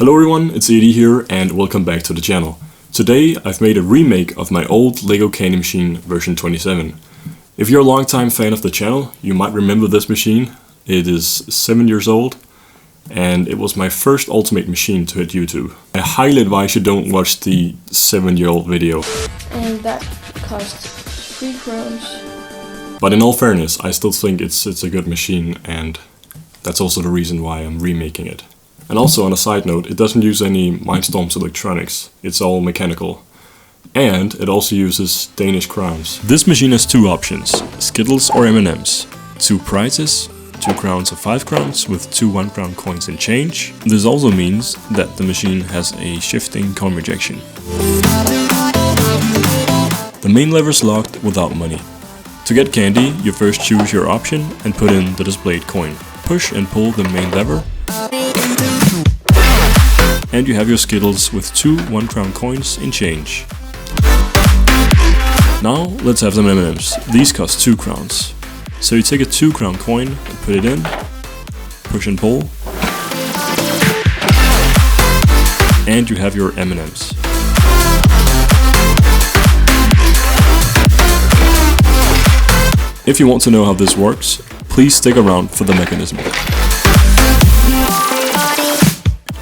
Hello everyone, it's Edie here and welcome back to the channel. Today I've made a remake of my old LEGO candy machine version 27. If you're a long-time fan of the channel, you might remember this machine. It is 7 years old and it was my first Ultimate machine to hit YouTube. I highly advise you don't watch the 7-year-old video. And that cost 3 crowns. But in all fairness, I still think it's a good machine, and that's also the reason why I'm remaking it. And also on a side note, it doesn't use any Mindstorm's electronics, it's all mechanical. And it also uses Danish crowns. This machine has two options, Skittles or M&Ms. 2 prizes, 2 crowns or 5 crowns with 2 1 crown coins in change. This also means that the machine has a shifting coin rejection. The main lever is locked without money. To get candy, you first choose your option and put in the displayed coin. Push and pull the main lever. And you have your Skittles with 2 1 crown coins in change. Now let's have some M&Ms. These cost 2 crowns. So you take a 2 crown coin and put it in, push and pull, and you have your M&Ms. If you want to know how this works, please stick around for the mechanism.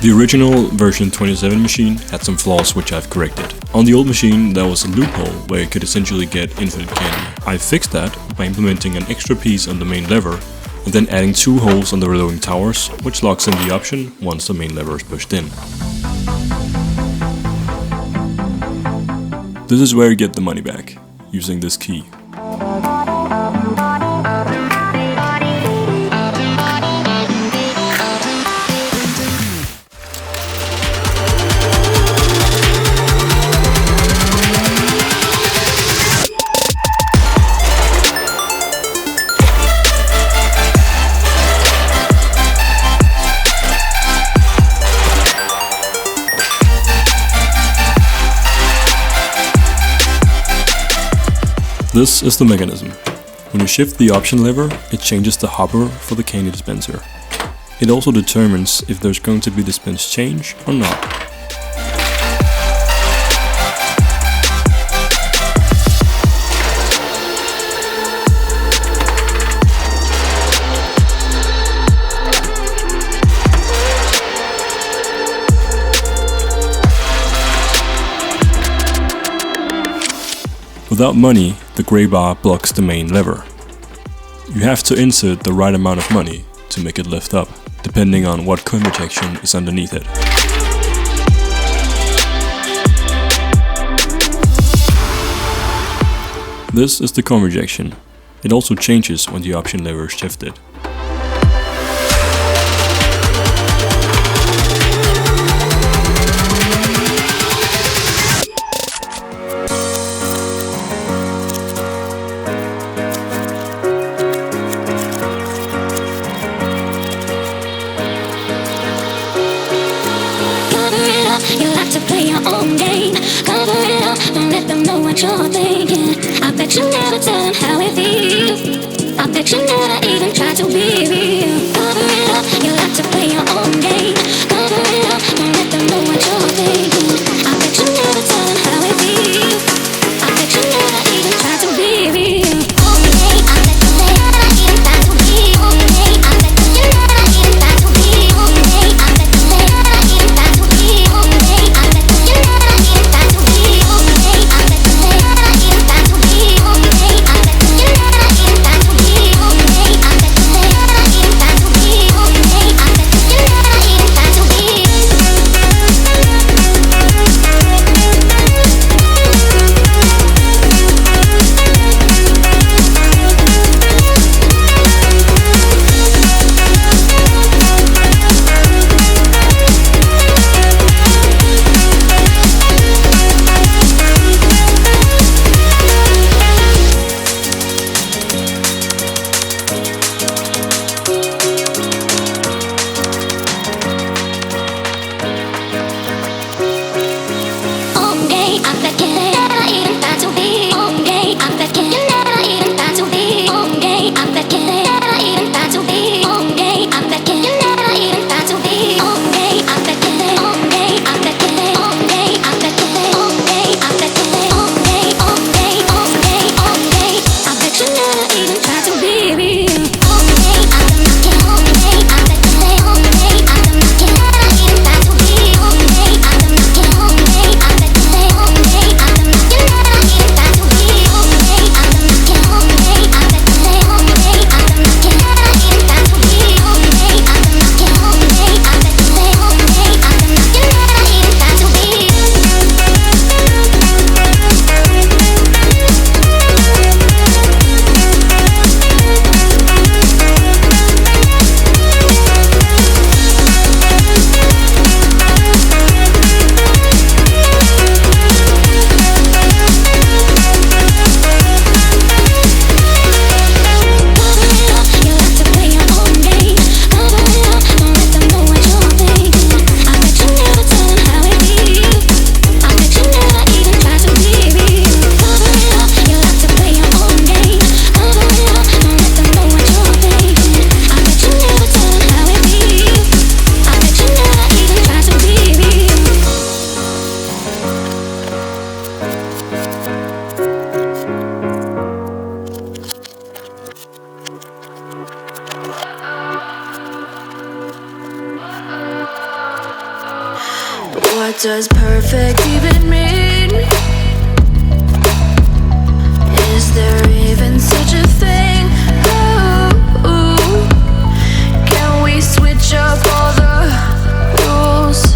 The original version 27 machine had some flaws which I've corrected. On the old machine there was a loophole where you could essentially get infinite candy. I fixed that by implementing an extra piece on the main lever and then adding 2 holes on the reloading towers, which locks in the option once the main lever is pushed in. This is where you get the money back, using this key. This is the mechanism. When you shift the option lever, it changes the hopper for the candy dispenser. It also determines if there's going to be dispense change or not. Without money, the grey bar blocks the main lever. You have to insert the right amount of money to make it lift up, depending on what coin rejection is underneath it. This is the coin rejection. It also changes when the option lever is shifted. You like to play your own game. Cover it up, don't let them know what you're thinking. I bet you never tell them how it feels. I bet you never even try to be real. Cover it up, you like to play your own game. Cover it up, don't let them know what you're thinking. I bet you never tell them how it feels. I bet you never even try to be real. Okay, I bet you never even try to be okay. I bet you never even try to be okay. I bet you never even try to be okay. I bet you never even try to be okay. I bet you never even try to be okay. I bet you never even try to be okay. I bet you never even try to be okay. does perfect even mean? Is there even such a thing? Ooh, can we switch up all the rules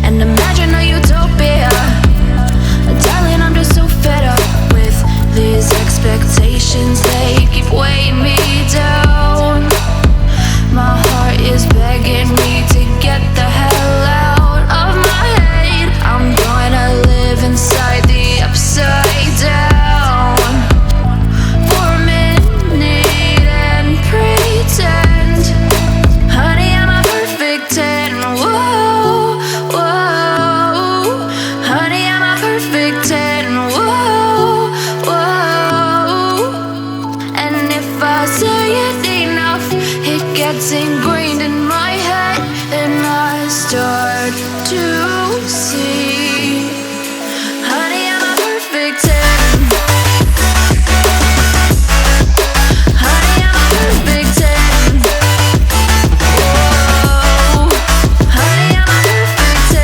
and imagine a utopia? Darling, I'm just so fed up with these expectations. They keep weighing me down. My heart is begging me to get the hell out of my head. I'm gonna live inside the upside down for a minute and pretend, honey, I'm a perfect 10. Whoa, whoa, honey, I'm a perfect 10. Whoa, whoa, and if I say it enough, it gets ingrained in my head, and I start to see, honey, I'm a perfect 10. Honey, I'm a perfect 10. Whoa, honey, I'm a perfect 10.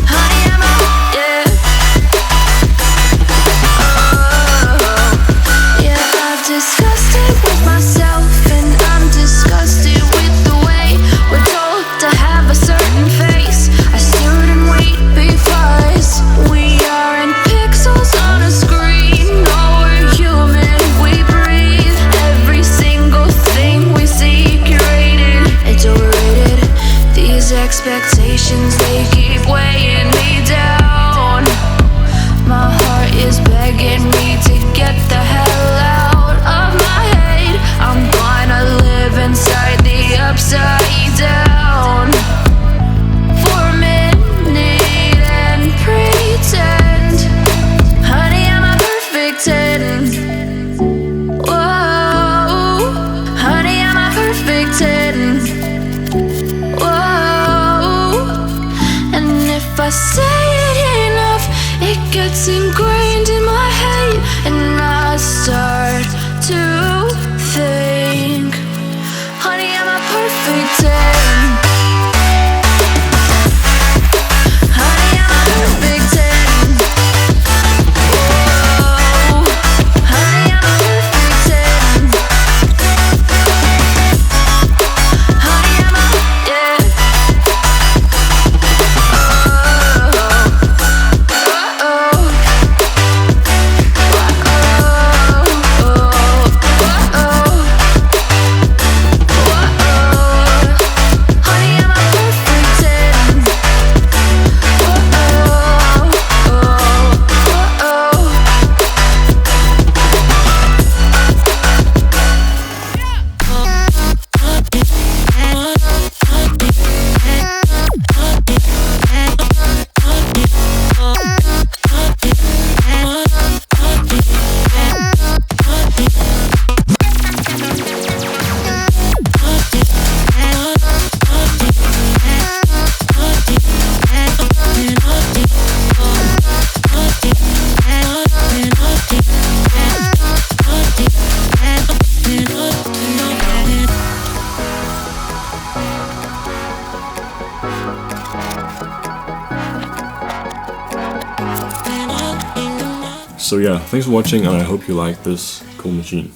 Honey, I'm a, yeah. Yeah, I've discussed it with myself, and I'm disgusted with the way we're told to have a certain face, a certain weight, because we aren't pixels on a screen. No, we're human, we breathe. Every single thing we see curated, it's overrated. These expectations, they keep weighing me down. My heart is begging me to get the hell out of my head. I'm gonna live inside the upside down for a minute and pretend, honey, I'm a perfect 10. Whoa, honey, I'm a perfect 10. Whoa, and if I say it enough, it gets ingrained in my head, and I start to think, honey, I'm a perfect 10. Honey, I'm a perfect 10. Whoa, honey, I'm a perfect 10. Honey, I'm a, yeah. So yeah, thanks for watching, and I hope you like this cool machine.